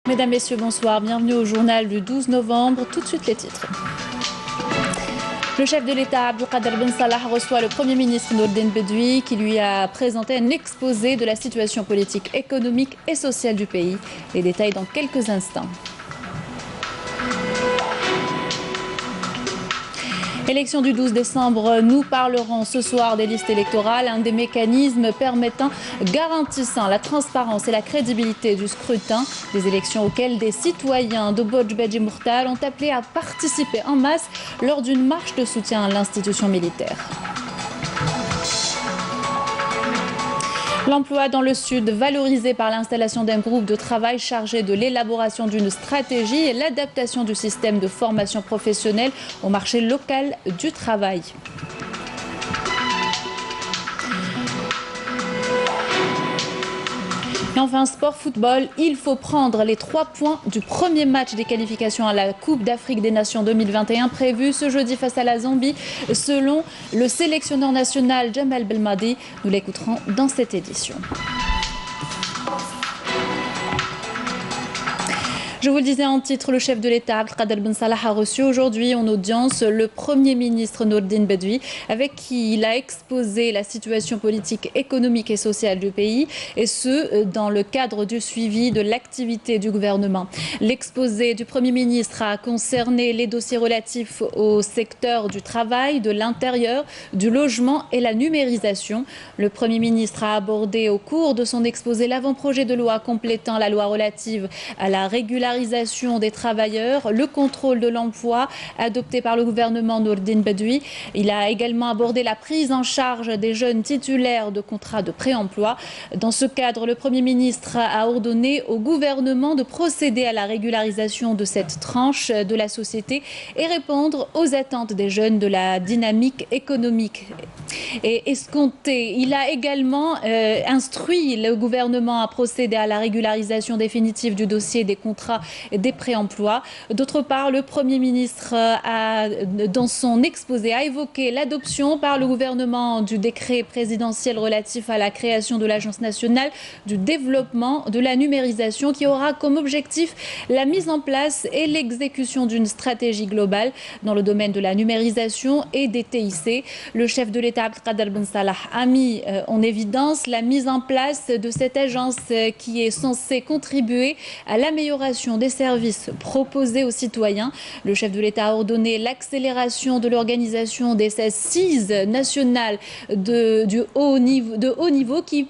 Mesdames, Messieurs, bonsoir. Bienvenue au journal du 12 novembre. Tout de suite les titres. Le chef de l'État, Abdelkader Ben Salah, reçoit le Premier ministre Nourdine Bedoui qui lui a présenté un exposé de la situation politique, économique et sociale du pays. Les détails dans quelques instants. Élection du 12 décembre, nous parlerons ce soir des listes électorales, un des mécanismes garantissant la transparence et la crédibilité du scrutin, des élections auxquelles des citoyens de Bodj Mourtal ont appelé à participer en masse lors d'une marche de soutien à l'institution militaire. L'emploi dans le Sud, valorisé par l'installation d'un groupe de travail chargé de l'élaboration d'une stratégie et l'adaptation du système de formation professionnelle au marché local du travail. Et enfin, sport football, il faut prendre les 3 points du premier match des qualifications à la Coupe d'Afrique des Nations 2021 prévu ce jeudi face à la Zambie, selon le sélectionneur national Djamel Belmadi. Nous l'écouterons dans cette édition. Je vous le disais en titre, le chef de l'État, Abdelkader Ben Salah, a reçu aujourd'hui en audience le Premier ministre Nourdine Bedoui, avec qui il a exposé la situation politique, économique et sociale du pays, et ce, dans le cadre du suivi de l'activité du gouvernement. L'exposé du Premier ministre a concerné les dossiers relatifs au secteur du travail, de l'intérieur, du logement et la numérisation. Le Premier ministre a abordé au cours de son exposé l'avant-projet de loi complétant la loi relative à la régularisation des travailleurs, le contrôle de l'emploi adopté par le gouvernement Nourdine Bedoui. Il a également abordé la prise en charge des jeunes titulaires de contrats de pré-emploi. Dans ce cadre, le Premier ministre a ordonné au gouvernement de procéder à la régularisation de cette tranche de la société et répondre aux attentes des jeunes de la dynamique économique et escomptée. Il a également instruit le gouvernement à procéder à la régularisation définitive du dossier des contrats et des pré-emplois. D'autre part, le Premier ministre dans son exposé, a évoqué l'adoption par le gouvernement du décret présidentiel relatif à la création de l'Agence nationale du développement de la numérisation qui aura comme objectif la mise en place et l'exécution d'une stratégie globale dans le domaine de la numérisation et des TIC. Le chef de l'État, Abdelkader Ben Salah, a mis en évidence la mise en place de cette agence qui est censée contribuer à l'amélioration des services proposés aux citoyens. Le chef de l'État a ordonné l'accélération de l'organisation des assises nationales de haut niveau qui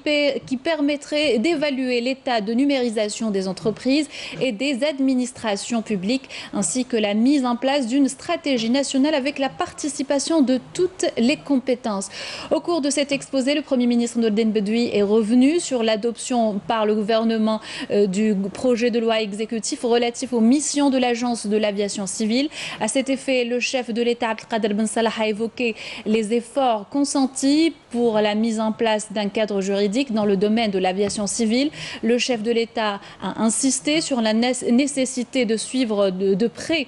permettrait d'évaluer l'état de numérisation des entreprises et des administrations publiques, ainsi que la mise en place d'une stratégie nationale avec la participation de toutes les compétences. Au cours de cet exposé, le Premier ministre Nourdine Bedoui est revenu sur l'adoption par le gouvernement du projet de loi exécutif relatif aux missions de l'Agence de l'aviation civile. À cet effet, le chef de l'État, Abdelkader Ben Salah, a évoqué les efforts consentis pour la mise en place d'un cadre juridique dans le domaine de l'aviation civile. Le chef de l'État a insisté sur la nécessité de suivre de près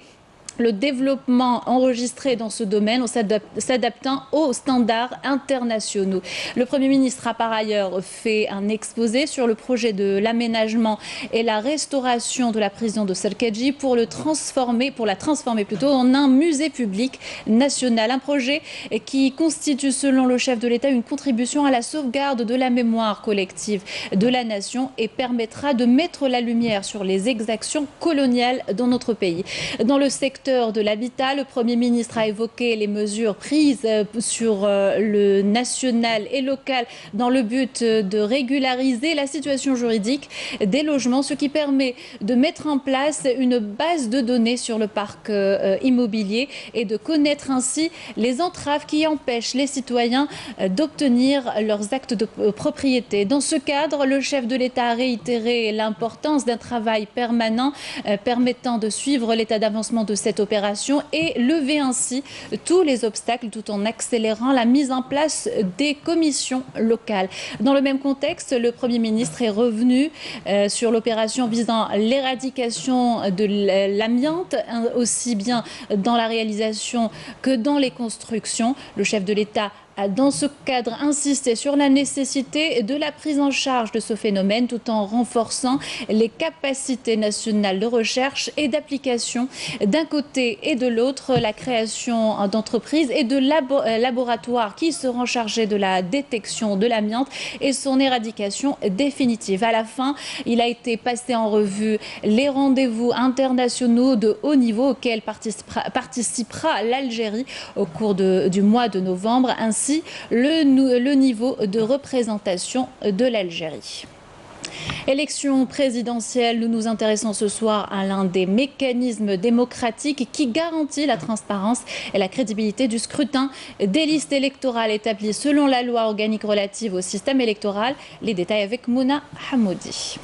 le développement enregistré dans ce domaine en s'adaptant aux standards internationaux. Le Premier ministre a par ailleurs fait un exposé sur le projet de l'aménagement et la restauration de la prison de Serkedji pour la transformer en un musée public national. Un projet qui constitue, selon le chef de l'État, une contribution à la sauvegarde de la mémoire collective de la nation et permettra de mettre la lumière sur les exactions coloniales dans notre pays. Dans le secteur de l'habitat, le Premier ministre a évoqué les mesures prises sur le national et local dans le but de régulariser la situation juridique des logements, ce qui permet de mettre en place une base de données sur le parc immobilier et de connaître ainsi les entraves qui empêchent les citoyens d'obtenir leurs actes de propriété. Dans ce cadre, le chef de l'État a réitéré l'importance d'un travail permanent permettant de suivre l'état d'avancement de cette opération et lever ainsi tous les obstacles tout en accélérant la mise en place des commissions locales. Dans le même contexte, le Premier ministre est revenu sur l'opération visant l'éradication de l'amiante, aussi bien dans la réalisation que dans les constructions. Le chef de l'État a dans ce cadre insisté sur la nécessité de la prise en charge de ce phénomène tout en renforçant les capacités nationales de recherche et d'application d'un côté et de l'autre, la création d'entreprises et de laboratoires qui seront chargés de la détection de l'amiante et son éradication définitive. À la fin, il a été passé en revue les rendez-vous internationaux de haut niveau auxquels participera l'Algérie au cours du mois de novembre, ainsi le niveau de représentation de l'Algérie. Élection présidentielle, nous nous intéressons ce soir à l'un des mécanismes démocratiques qui garantit la transparence et la crédibilité du scrutin. Des listes électorales établies selon la loi organique relative au système électoral. Les détails avec Mouna Hamoudi.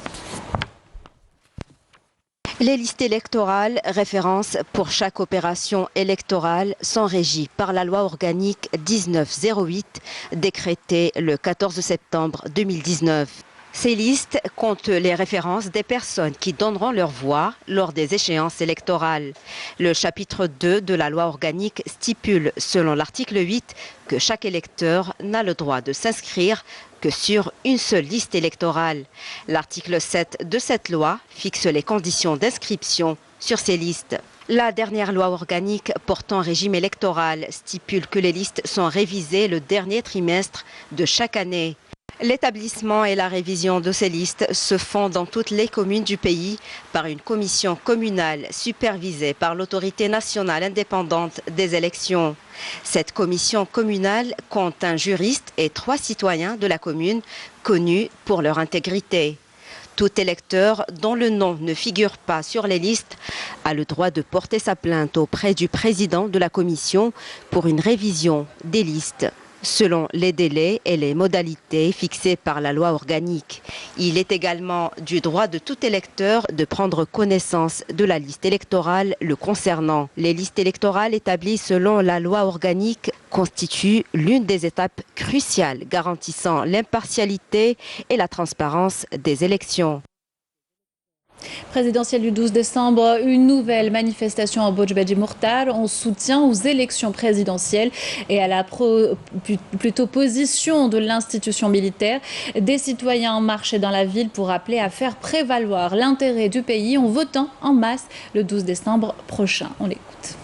Les listes électorales, références pour chaque opération électorale, sont régies par la loi organique 1908, décrétée le 14 septembre 2019. Ces listes comptent les références des personnes qui donneront leur voix lors des échéances électorales. Le chapitre 2 de la loi organique stipule, selon l'article 8, que chaque électeur n'a le droit de s'inscrire que sur une seule liste électorale. L'article 7 de cette loi fixe les conditions d'inscription sur ces listes. La dernière loi organique portant régime électoral stipule que les listes sont révisées le dernier trimestre de chaque année. L'établissement et la révision de ces listes se font dans toutes les communes du pays par une commission communale supervisée par l'autorité nationale indépendante des élections. Cette commission communale compte un juriste et 3 citoyens de la commune connus pour leur intégrité. Tout électeur dont le nom ne figure pas sur les listes a le droit de porter sa plainte auprès du président de la commission pour une révision des listes, selon les délais et les modalités fixées par la loi organique. Il est également du droit de tout électeur de prendre connaissance de la liste électorale le concernant. Les listes électorales établies selon la loi organique constituent l'une des étapes cruciales garantissant l'impartialité et la transparence des élections. Présidentielle du 12 décembre, une nouvelle manifestation à Bojbadji Mourtar en soutien aux élections présidentielles et à la plutôt position de l'institution militaire. Des citoyens marchaient dans la ville pour appeler à faire prévaloir l'intérêt du pays en votant en masse le 12 décembre prochain. On l'écoute.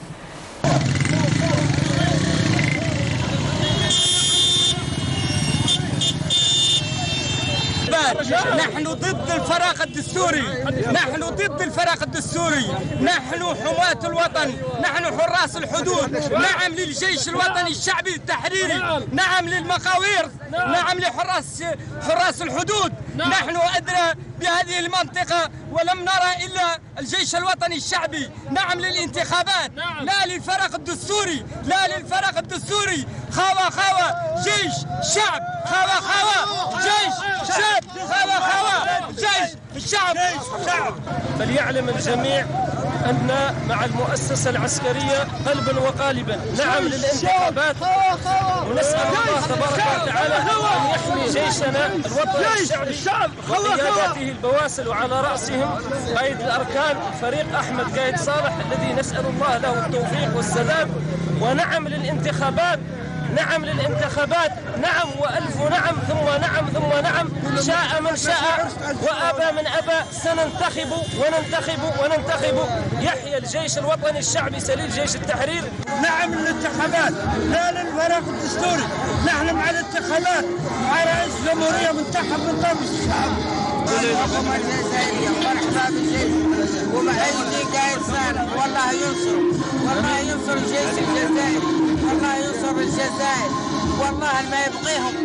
نحن ضد الفراغ الدستوري، نحن ضد الفراغ الدستوري، نحن حماة الوطن، نحن حراس الحدود، نعم للجيش الوطني الشعبي التحريري، نعم للمقاوير، نعم لحراس الحدود، نحن أدرى بهذه المنطقة ولم نرى إلا الجيش الوطني الشعبي، نعم للانتخابات، لا للفراغ الدستوري، لا للفراغ الدستوري، خاوة خاوة جيش شعب، خاوة خاوة جيش شعب، خاوة خاوة جيش الشعب. فليعلم الجميع أن مع المؤسسة العسكرية قلبا وقالبا، نعم للانتخابات، ونسأل الله تبارك وتعالى أن يحمي جيشنا الوطني الشعبي وقياداته البواسل وعلى رأسهم قائد الأركان فريق أحمد قايد صالح الذي نسأل الله له التوفيق والسداد. ونعم للانتخابات، نعم للانتخابات، نعم وألف نعم ثم نعم ثم نعم، شاء من شاء وأبى من أبى، سننتخب وننتخب وننتخب. يحيى الجيش الوطني الشعبي سليل جيش التحرير. نعم للانتخابات، لا للفراغ الدستوري، نحن مع الانتخابات، مع رئيس الجمهورية منتخب من طرف الشعب. الحكومة الجزائرية مرحبا بالجيش ومعيدي قايد صالح، والله ينصر، والله ينصر الجيش الجزائري، والله ينصر الجزائر، والله ما يبغيهم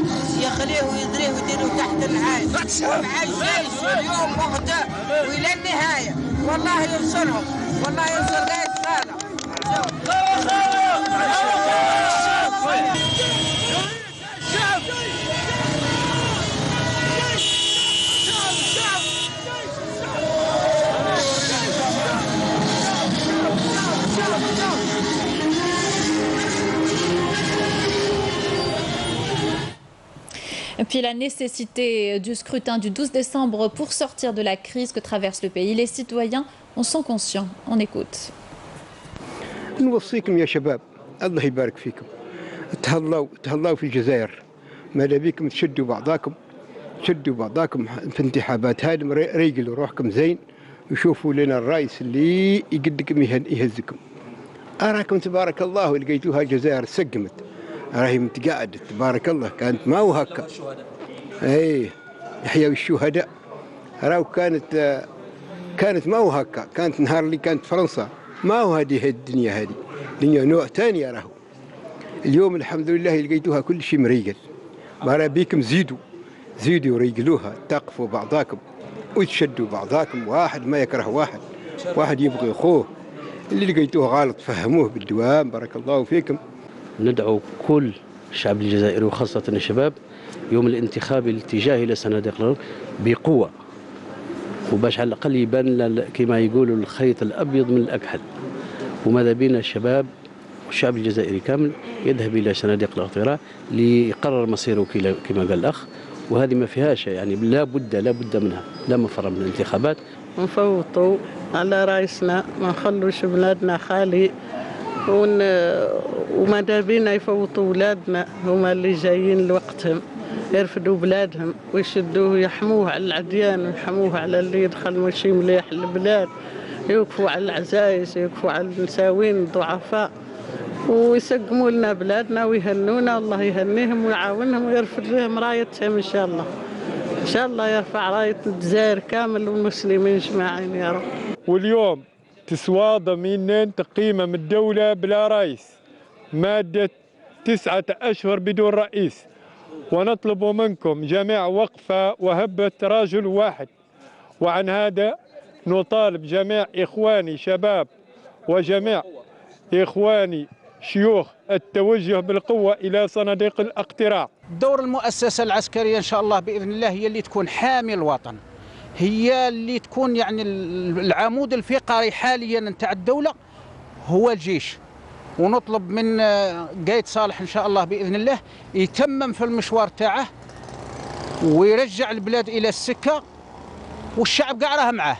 يخليه ويدريه ويديروا تحت العين، ومع الجيش اليوم وغدا والى النهاية، والله ينصرهم، والله ينصر قايد صالح. Et puis la nécessité du scrutin du 12 décembre pour sortir de la crise que traverse le pays. Les citoyens en sont conscients. On écoute. نوصيكم يا شباب الله يبارك فيكم تهلاو في الجزائر. ماذا بكم تشدوا بعضاكم في انتخابات هذه ريقلوا روحكم زين وشوفوا لنا الرئيس اللي يقدكم يهزكم. أراكم تبارك الله لقيتوها الجزائر سقمت، راهي متقاعدة تبارك الله، كانت ما هو هكا. اي يحيوا الشهداء. راهو كانت ما هو هكا، كانت نهار اللي كانت فرنسا ما هو هذه الدنيا، هذه دنيا نوع ثاني. راهو اليوم الحمد لله لقيتوها كل شيء مريقل. ما بيكم زيدوا ريقلوها، تقفوا بعضاكم وتشدوا بعضاكم، واحد ما يكره واحد يبغي اخوه. اللي لقيتوه غلط فهموه بالدوام. بارك الله فيكم. ندعو كل الشعب الجزائري وخاصة الشباب يوم الانتخاب الاتجاه إلى صناديق الرئاسة بقوة، وباش على الأقل يبان كما يقولوا الخيط الأبيض من الأكحل. وماذا بينا الشباب والشعب الجزائري كامل يذهب إلى صناديق الاقتراع ليقرر مصيره كما قال الأخ، وهذه ما فيهاش يعني لا بد منها، لا مفر من الانتخابات. نفوتوا على رئيسنا، ما نخلوش بلادنا خالي، وماذا بينا يفوتوا ولادنا، هما اللي جايين لوقتهم يرفدوا بلادهم ويشدوه، يحموه على العديان ويحموه على اللي يدخل ماشي مليح للبلاد، يوقفوا على العزايز، يوقفوا على النساوين الضعفاء، ويسقموا لنا بلادنا ويهنونا. الله يهنيهم ويعاونهم ويرفد لهم رايتهم إن شاء الله. إن شاء الله يرفع راية الجزائر كامل والمسلمين اجمعين يا رب. واليوم تسوى ضمينا تقييم من الدولة بلا رئيس، مادة 9 أشهر بدون رئيس، ونطلب منكم جميع وقفة وهبة رجل واحد. وعن هذا نطالب جميع إخواني شباب وجميع إخواني شيوخ التوجه بالقوة إلى صناديق الاقتراع. دور المؤسسة العسكرية إن شاء الله بإذن الله هي اللي تكون حامي الوطن، هي اللي تكون يعني العمود الفقري حاليا نتاع الدولة هو الجيش. ونطلب من قايد صالح إن شاء الله بإذن الله يتمم في المشوار تاعه ويرجع البلاد إلى السكة، والشعب قاع راه معاه.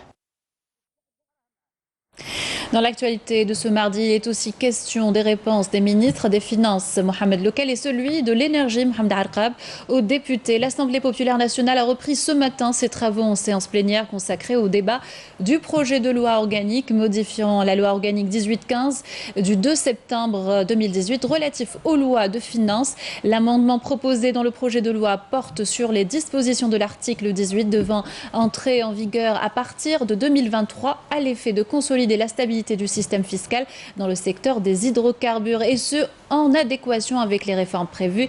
Dans l'actualité de ce mardi, il est aussi question des réponses des ministres des Finances, Mohamed Lekel, et celui de l'énergie, Mohamed Arqab, aux députés. L'Assemblée populaire nationale a repris ce matin ses travaux en séance plénière consacrée au débat du projet de loi organique modifiant la loi organique 1815 du 2 septembre 2018 relatif aux lois de finances. L'amendement proposé dans le projet de loi porte sur les dispositions de l'article 18 devant entrer en vigueur à partir de 2023 à l'effet de consolider la stabilité du système fiscal dans le secteur des hydrocarbures, et ce en adéquation avec les réformes prévues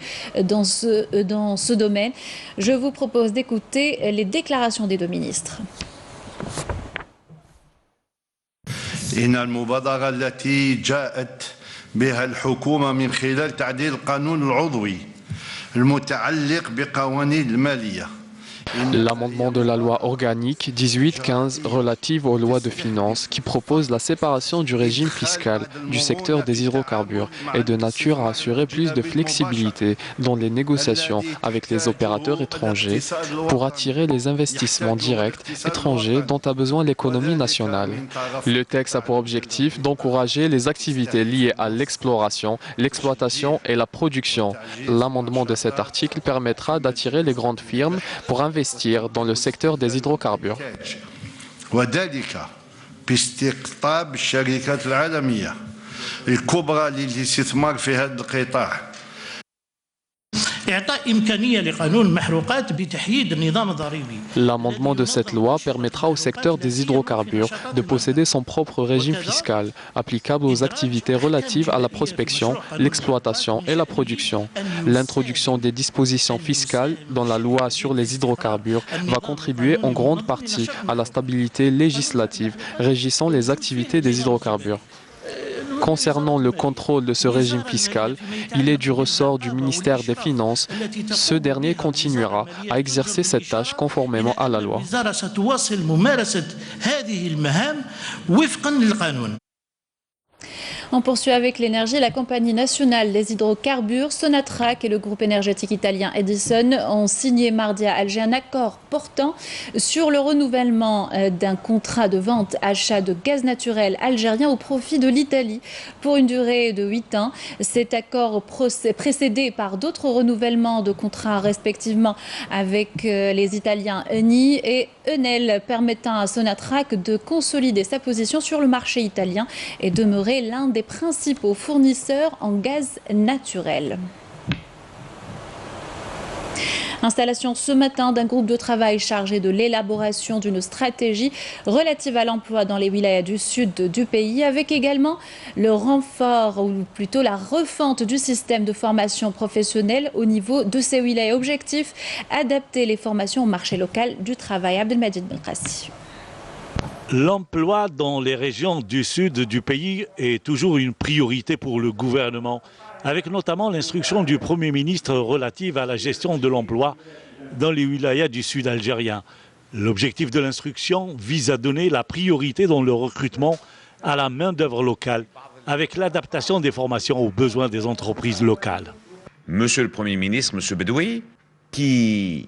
dans ce domaine. Je vous propose d'écouter les déclarations des deux ministres. إن المبادرة التي جاءت بها الحكومة من خلال تعديل القانون العضوي المتعلق بقوانين المالية. L'amendement de la loi organique 1815 relative aux lois de finances qui propose la séparation du régime fiscal du secteur des hydrocarbures est de nature à assurer plus de flexibilité dans les négociations avec les opérateurs étrangers pour attirer les investissements directs étrangers dont a besoin l'économie nationale. Le texte a pour objectif d'encourager les activités liées à l'exploration, l'exploitation et la production. L'amendement de cet article permettra d'attirer les grandes firmes pour investir dans le secteur des hydrocarbures. وذلك باستقطاب الشركات العالمية الكبرى للاستثمار في هذا القطاع. L'amendement de cette loi permettra au secteur des hydrocarbures de posséder son propre régime fiscal, applicable aux activités relatives à la prospection, l'exploitation et la production. L'introduction des dispositions fiscales dans la loi sur les hydrocarbures va contribuer en grande partie à la stabilité législative régissant les activités des hydrocarbures. Concernant le contrôle de ce régime fiscal, il est du ressort du ministère des Finances. Ce dernier continuera à exercer cette tâche conformément à la loi. On poursuit avec l'énergie. La compagnie nationale des hydrocarbures, Sonatrach, et le groupe énergétique italien Edison ont signé mardi à Alger un accord portant sur le renouvellement d'un contrat de vente-achat de gaz naturel algérien au profit de l'Italie pour une durée de 8 ans. Cet accord précédé par d'autres renouvellements de contrats respectivement avec les Italiens Eni et Enel, permettant à Sonatrach de consolider sa position sur le marché italien et demeurer l'un des principaux fournisseurs en gaz naturel. Installation ce matin d'un groupe de travail chargé de l'élaboration d'une stratégie relative à l'emploi dans les wilayas du sud du pays, avec également le renfort ou plutôt la refonte du système de formation professionnelle au niveau de ces wilayas. Objectif, adapter les formations au marché local du travail. Abdelmajid Belkacsi. L'emploi dans les régions du sud du pays est toujours une priorité pour le gouvernement, avec notamment l'instruction du Premier ministre relative à la gestion de l'emploi dans les wilayas du sud algérien. L'objectif de l'instruction vise à donner la priorité dans le recrutement à la main-d'œuvre locale, avec l'adaptation des formations aux besoins des entreprises locales. Monsieur le Premier ministre, Monsieur Bedoui, qui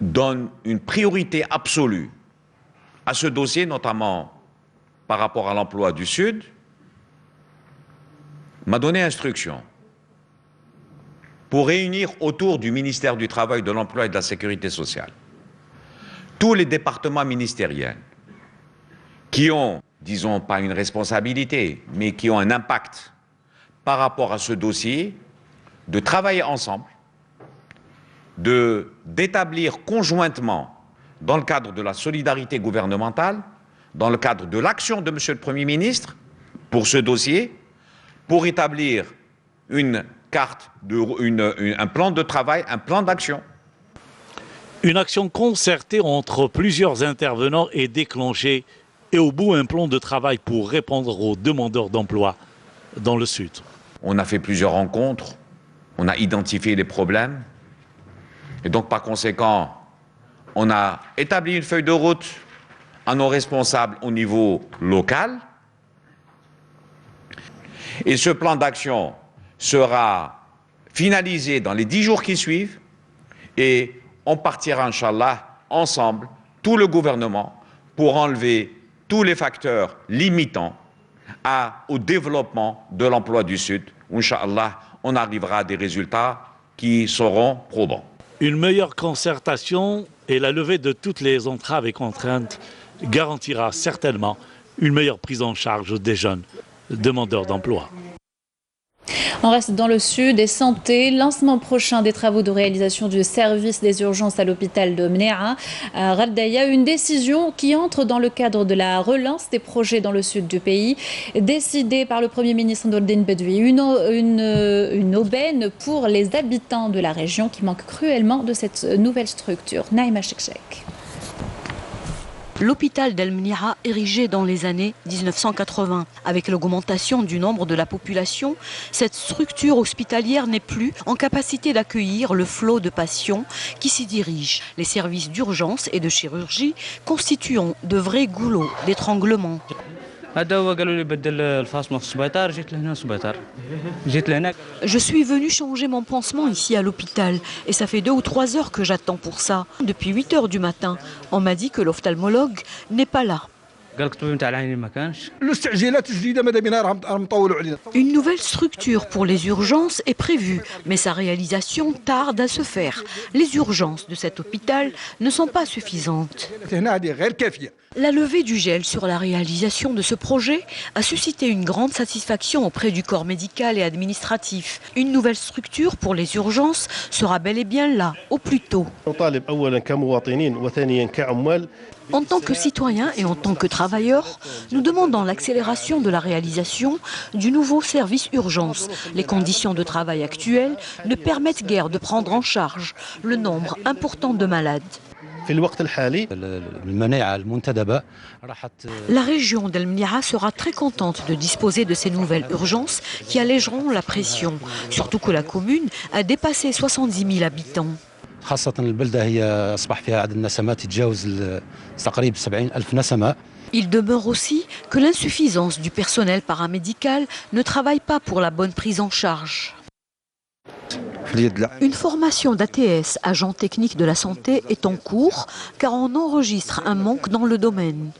donne une priorité absolue à ce dossier, notamment par rapport à l'emploi du Sud, m'a donné instruction pour réunir autour du ministère du Travail, de l'Emploi et de la Sécurité sociale tous les départements ministériels qui ont, disons, pas une responsabilité, mais qui ont un impact par rapport à ce dossier, de travailler ensemble, d'établir conjointement, dans le cadre de la solidarité gouvernementale, dans le cadre de l'action de Monsieur le Premier ministre, pour ce dossier, pour établir une carte, un plan de travail, un plan d'action. Une action concertée entre plusieurs intervenants est déclenchée et au bout un plan de travail pour répondre aux demandeurs d'emploi dans le Sud. On a fait plusieurs rencontres, on a identifié les problèmes et donc par conséquent, on a établi une feuille de route à nos responsables au niveau local. Et ce plan d'action sera finalisé dans les 10 jours qui suivent. Et on partira, Inch'Allah, ensemble, tout le gouvernement, pour enlever tous les facteurs limitants au développement de l'emploi du Sud. Inch'Allah, on arrivera à des résultats qui seront probants. Une meilleure concertation et la levée de toutes les entraves et contraintes garantira certainement une meilleure prise en charge des jeunes demandeurs d'emploi. On reste dans le sud et santé. Lancement prochain des travaux de réalisation du service des urgences à l'hôpital de Mnéa à Ghardaya. Une décision qui entre dans le cadre de la relance des projets dans le sud du pays, décidée par le Premier ministre Nourdine Bedoui. Une aubaine pour les habitants de la région qui manquent cruellement de cette nouvelle structure. Naïma Chekchek. L'hôpital d'El Mnéa, érigé dans les années 1980. Avec l'augmentation du nombre de la population, cette structure hospitalière n'est plus en capacité d'accueillir le flot de patients qui s'y dirigent. Les services d'urgence et de chirurgie constituant de vrais goulots d'étranglement. Je suis venu changer mon pansement ici à l'hôpital et ça fait 2 ou 3 heures que j'attends pour ça. Depuis 8 heures du matin, on m'a dit que l'ophtalmologue n'est pas là. Une nouvelle structure pour les urgences est prévue, mais sa réalisation tarde à se faire. Les urgences de cet hôpital ne sont pas suffisantes. La levée du gel sur la réalisation de ce projet a suscité une grande satisfaction auprès du corps médical et administratif. Une nouvelle structure pour les urgences sera bel et bien là, au plus tôt. En tant que citoyens et en tant que travailleurs, nous demandons l'accélération de la réalisation du nouveau service urgence. Les conditions de travail actuelles ne permettent guère de prendre en charge le nombre important de malades. La région d'El Mnéa sera très contente de disposer de ces nouvelles urgences qui allégeront la pression, surtout que la commune a dépassé 70 000 habitants. خاصة البلدة هي أصبح فيها عدد النسمات يتجاوز تقريبا 70,000 نسمة Il demeure aussi que l'insuffisance du personnel paramédical ne travaille pas pour la bonne prise en charge. Une formation d'ATS, agent technique de la santé, est en cours car on enregistre un manque dans le domaine.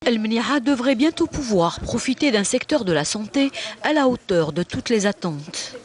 El Mniha devrait bientôt pouvoir profiter d'un secteur de la santé à la hauteur de toutes les attentes.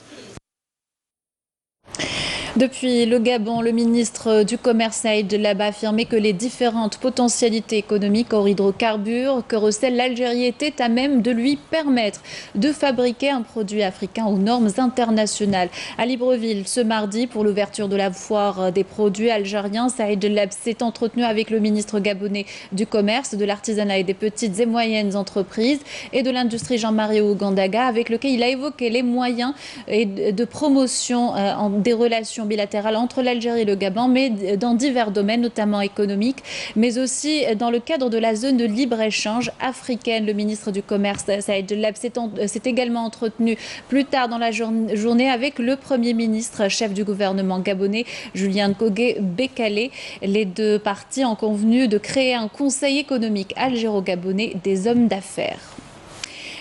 Depuis le Gabon, le ministre du Commerce Saïd Lab a affirmé que les différentes potentialités économiques hors hydrocarbures que recèle l'Algérie étaient à même de lui permettre de fabriquer un produit africain aux normes internationales. À Libreville, ce mardi, pour l'ouverture de la foire des produits algériens, Saïd Lab s'est entretenu avec le ministre gabonais du Commerce, de l'Artisanat et des petites et moyennes entreprises et de l'industrie Jean-Marie Ougandaga, avec lequel il a évoqué les moyens de promotion des relations bilatérales entre l'Algérie et le Gabon, mais dans divers domaines, notamment économiques, mais aussi dans le cadre de la zone de libre-échange africaine. Le ministre du Commerce, Saïd Lab, s'est également entretenu plus tard dans la journée avec le Premier ministre, chef du gouvernement gabonais, Julien Kogé Bekale. Les deux parties ont convenu de créer un conseil économique algéro-gabonais des hommes d'affaires.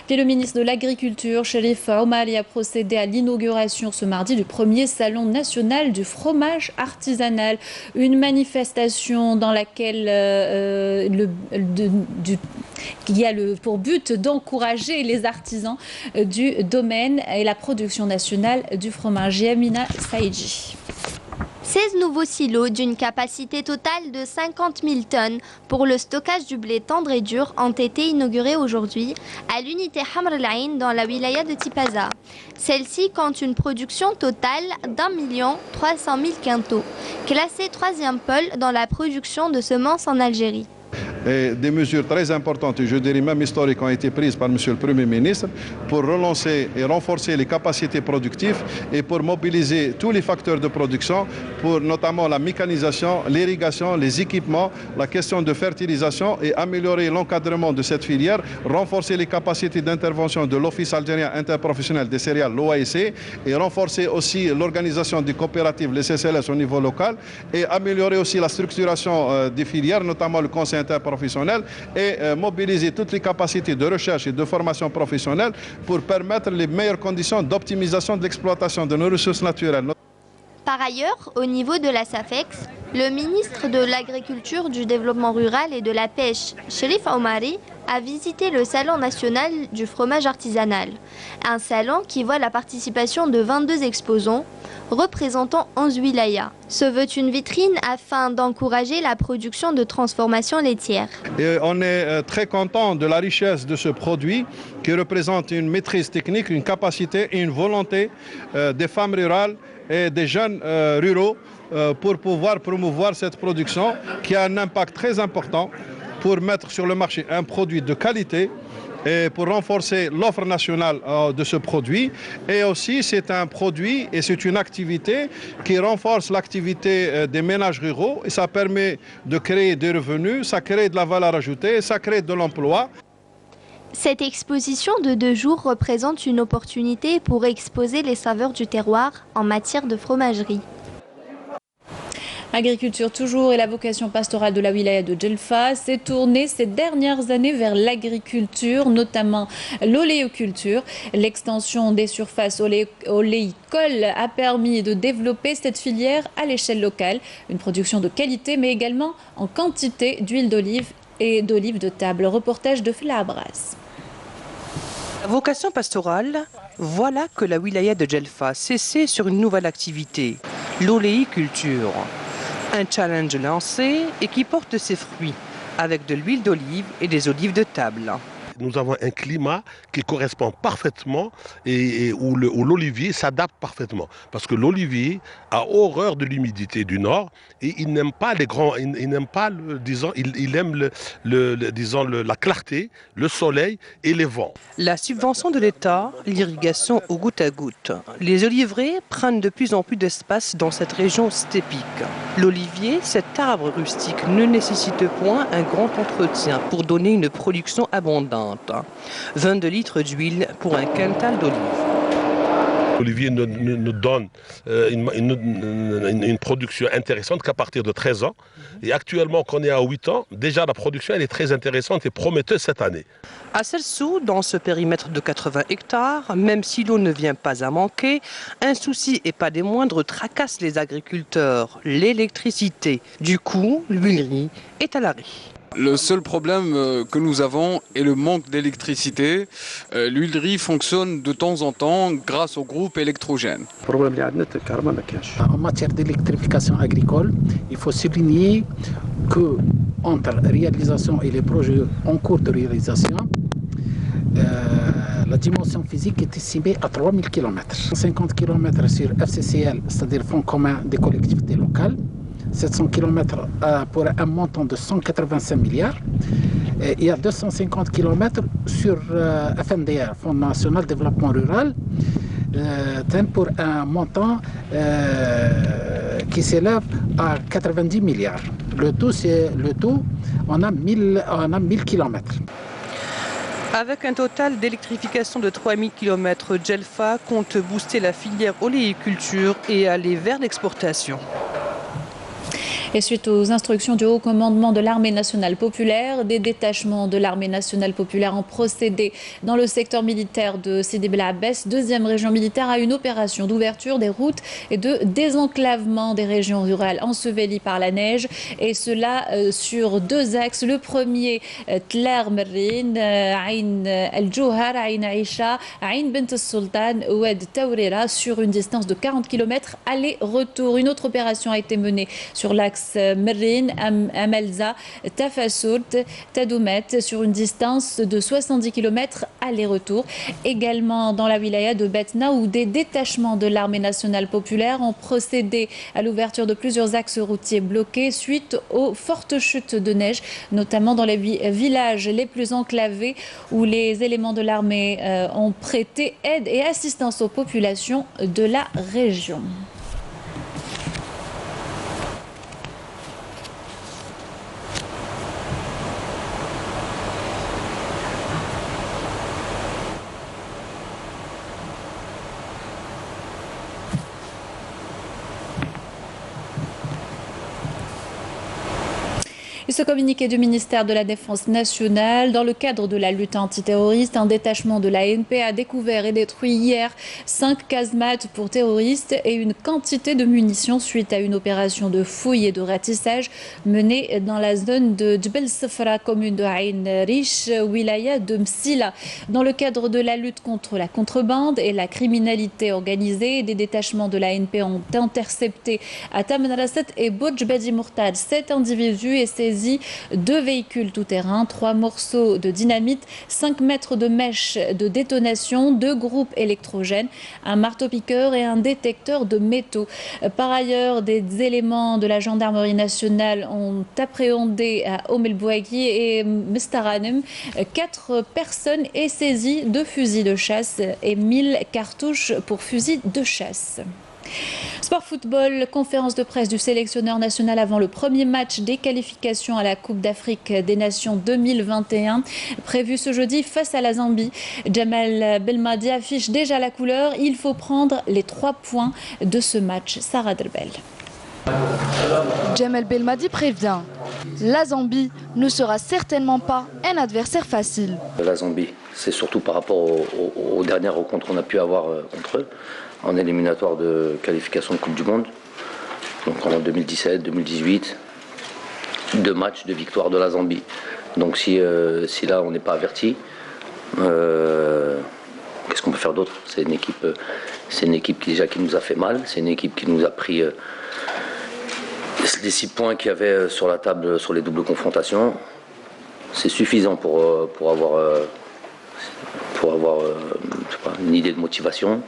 Puis le ministre de l'Agriculture, Cherif Oumari, a procédé à l'inauguration ce mardi du premier salon national du fromage artisanal. Une manifestation dans laquelle qui a pour but d'encourager les artisans du domaine et la production nationale du fromage. Yamina Saïdji. 16 nouveaux silos d'une capacité totale de 50 000 tonnes pour le stockage du blé tendre et dur ont été inaugurés aujourd'hui à l'unité Hamr el-Ain dans la wilaya de Tipaza. Celle-ci compte une production totale d'1 300 000 quintaux, classée 3e pôle dans la production de semences en Algérie. Et des mesures très importantes, et je dirais même historiques, ont été prises par M. le Premier ministre pour relancer et renforcer les capacités productives et pour mobiliser tous les facteurs de production, pour notamment la mécanisation, l'irrigation, les équipements, la question de fertilisation et améliorer l'encadrement de cette filière, renforcer les capacités d'intervention de l'Office algérien interprofessionnel des céréales, l'OAEC, et renforcer aussi l'organisation des coopératives, les CCLS au niveau local, et améliorer aussi la structuration des filières, notamment le conseil interprofessionnel, et mobiliser toutes les capacités de recherche et de formation professionnelle pour permettre les meilleures conditions d'optimisation de l'exploitation de nos ressources naturelles. Par ailleurs, au niveau de la SAFEX, le ministre de l'Agriculture, du Développement rural et de la Pêche, Cherif Oumari, a visité le Salon national du fromage artisanal. Un salon qui voit la participation de 22 exposants représentant 11 wilayas. Se veut une vitrine afin d'encourager la production de transformations laitières. Et on est très content de la richesse de ce produit qui représente une maîtrise technique, une capacité et une volonté des femmes rurales et des jeunes ruraux pour pouvoir promouvoir cette production qui a un impact très important pour mettre sur le marché un produit de qualité et pour renforcer l'offre nationale de ce produit. Et aussi, c'est un produit et c'est une activité qui renforce l'activité des ménages ruraux et ça permet de créer des revenus, ça crée de la valeur ajoutée, ça crée de l'emploi. Cette exposition de 2 jours représente une opportunité pour exposer les saveurs du terroir en matière de fromagerie. Agriculture toujours, et la vocation pastorale de la wilaya de Djelfa s'est tournée ces dernières années vers l'agriculture, notamment l'oléoculture. L'extension des surfaces oléicoles a permis de développer cette filière à l'échelle locale. Une production de qualité mais également en quantité d'huile d'olive et d'olive de table. Reportage de Fla Abras. Vocation pastorale, voilà que la wilaya de Djelfa s'essaie sur une nouvelle activité, l'oléiculture. Un challenge lancé et qui porte ses fruits, avec de l'huile d'olive et des olives de table. Nous avons un climat qui correspond parfaitement et où l'olivier s'adapte parfaitement. Parce que l'olivier a horreur de l'humidité du nord et il n'aime pas les grands, il n'aime pas, il aime la clarté, le soleil et les vents. La subvention de l'État, l'irrigation au goutte à goutte. Les oliveraies prennent de plus en plus d'espace dans cette région stépique. L'olivier, cet arbre rustique, ne nécessite point un grand entretien pour donner une production abondante. 22 litres d'huile pour un quintal d'olive. Olivier nous donne une production intéressante qu'à partir de 13 ans. Et actuellement, qu'on est à 8 ans, déjà la production elle est très intéressante et prometteuse cette année. À Selsou, dans ce périmètre de 80 hectares, même si l'eau ne vient pas à manquer, un souci et pas des moindres tracasse les agriculteurs, l'électricité. Du coup, l'huilerie est à l'arrêt. Le seul problème que nous avons est le manque d'électricité. L'huilerie fonctionne de temps en temps grâce au groupe électrogène. En matière d'électrification agricole, il faut souligner que entre réalisation et les projets en cours de réalisation, la dimension physique est estimée à 3000 km. 50 km sur FCCL, c'est-à-dire Fonds commun des collectivités locales. 700 km pour un montant de 185 milliards. Et il y a 250 km sur FNDR, Fonds national de développement rural, pour un montant qui s'élève à 90 milliards. Le tout, on a 1000 km. Avec un total d'électrification de 3000 km, Djelfa compte booster la filière oléiculture et aller vers l'exportation. Et suite aux instructions du haut commandement de l'armée nationale populaire, des détachements de l'armée nationale populaire ont procédé dans le secteur militaire de Sidi Bel Abbès, deuxième région militaire, à une opération d'ouverture des routes et de désenclavement des régions rurales ensevelies par la neige. Et cela sur deux axes. Le premier, Tlar Merrin, Aïn El Jouhar, Aïn Aïcha, Aïn Bent Sultan, Oued Taourera, sur une distance de 40 km aller-retour. Une autre opération a été menée sur l'axe Merrin, Amelza, Tafassourt, Tadoumet, sur une distance de 70 km aller-retour. Également dans la wilaya de Betna, où des détachements de l'armée nationale populaire ont procédé à l'ouverture de plusieurs axes routiers bloqués suite aux fortes chutes de neige, notamment dans les villages les plus enclavés, où les éléments de l'armée ont prêté aide et assistance aux populations de la région. Et ce communiqué du ministère de la Défense nationale, dans le cadre de la lutte antiterroriste, un détachement de l'ANP a découvert et détruit hier 5 casemates pour terroristes et une quantité de munitions suite à une opération de fouille et de ratissage menée dans la zone de Djbel Safra, commune de Aïn Riche, wilaya de Msila. Dans le cadre de la lutte contre la contrebande et la criminalité organisée, des détachements de l'ANP ont intercepté à Tamanrasset et Bodj Bedi Mourtad 7 individus et saisi 2 véhicules tout-terrain, 3 morceaux de dynamite, 5 mètres de mèches de détonation, 2 groupes électrogènes, un marteau-piqueur et un détecteur de métaux. Par ailleurs, des éléments de la gendarmerie nationale ont appréhendé à Om El Bouagui et Mestaranem 4 personnes et saisi 2 fusils de chasse et 1000 cartouches pour fusils de chasse. Sport football, conférence de presse du sélectionneur national avant le premier match des qualifications à la Coupe d'Afrique des Nations 2021, prévu ce jeudi face à la Zambie. Djamel Belmadi affiche déjà la couleur. Il faut prendre les 3 points de ce match. Sarah Derbel. Djamel Belmadi prévient, la Zambie ne sera certainement pas un adversaire facile. La Zambie, c'est surtout par rapport aux dernières rencontres qu'on a pu avoir contre eux en éliminatoire de qualification de Coupe du Monde. Donc en 2017, 2018, 2 matchs de victoire de la Zambie. Donc si là on n'est pas averti, qu'est-ce qu'on peut faire d'autre? C'est une équipe qui nous a fait mal, c'est une équipe qui nous a pris les 6 points qu'il y avait sur la table sur les doubles confrontations. C'est suffisant pour avoir une idée de motivation.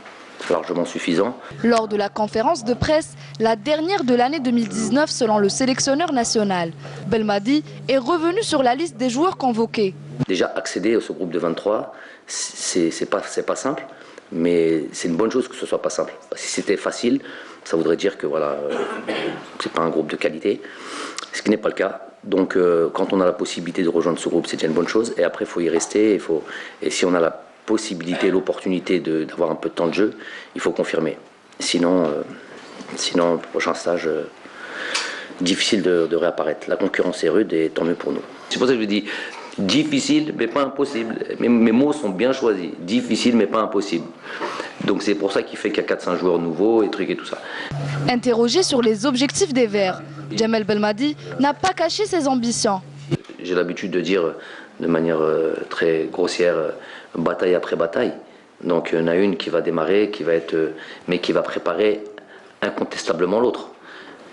C'est largement suffisant. Lors de la conférence de presse, la dernière de l'année 2019 selon le sélectionneur national, Belmadi est revenu sur la liste des joueurs convoqués. Déjà accéder à ce groupe de 23, c'est pas simple, mais c'est une bonne chose que ce soit pas simple. Si c'était facile, ça voudrait dire que voilà, c'est pas un groupe de qualité, ce qui n'est pas le cas. Donc quand on a la possibilité de rejoindre ce groupe, c'est déjà une bonne chose. Et après, il faut y rester. Et si on a la possibilité, l'opportunité d'avoir un peu de temps de jeu, il faut confirmer. Sinon, le prochain stage, difficile de réapparaître. La concurrence est rude et tant mieux pour nous. C'est pour ça que je dis difficile mais pas impossible. Mes mots sont bien choisis. Difficile mais pas impossible. Donc c'est pour ça qu'il fait qu'il y a 4-5 joueurs nouveaux et trucs et tout ça. Interrogé sur les objectifs des Verts, Djamel Belmadi n'a pas caché ses ambitions. J'ai l'habitude de dire de manière très grossière, bataille après bataille. Donc il y en a une qui va démarrer, mais qui va préparer incontestablement l'autre.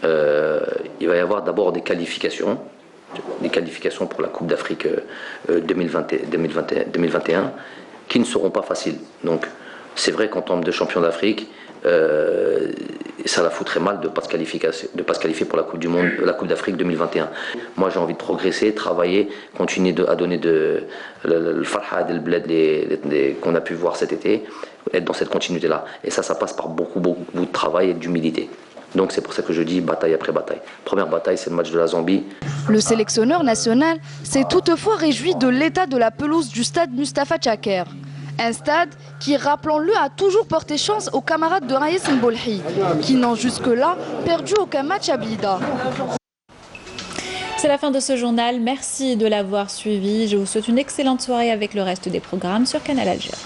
Il va y avoir d'abord des qualifications pour la Coupe d'Afrique 2021 qui ne seront pas faciles. Donc c'est vrai qu'en tant que champion d'Afrique, ça la foutrait mal de ne pas se qualifier pour la Coupe du Monde, la Coupe d'Afrique 2021. Moi j'ai envie de progresser, travailler, continuer à donner le farhad et le bled qu'on a pu voir cet été, être dans cette continuité-là. Et ça passe par beaucoup de travail et d'humilité. Donc c'est pour ça que je dis bataille après bataille. Première bataille, c'est le match de la Zambie. Le sélectionneur national s'est toutefois réjoui de l'état de la pelouse du stade Mustafa Tchaker. Un stade qui, rappelons-le, a toujours porté chance aux camarades de Raïs Mbolhi, qui n'ont jusque-là perdu aucun match à Blida. C'est la fin de ce journal. Merci de l'avoir suivi. Je vous souhaite une excellente soirée avec le reste des programmes sur Canal Algérie.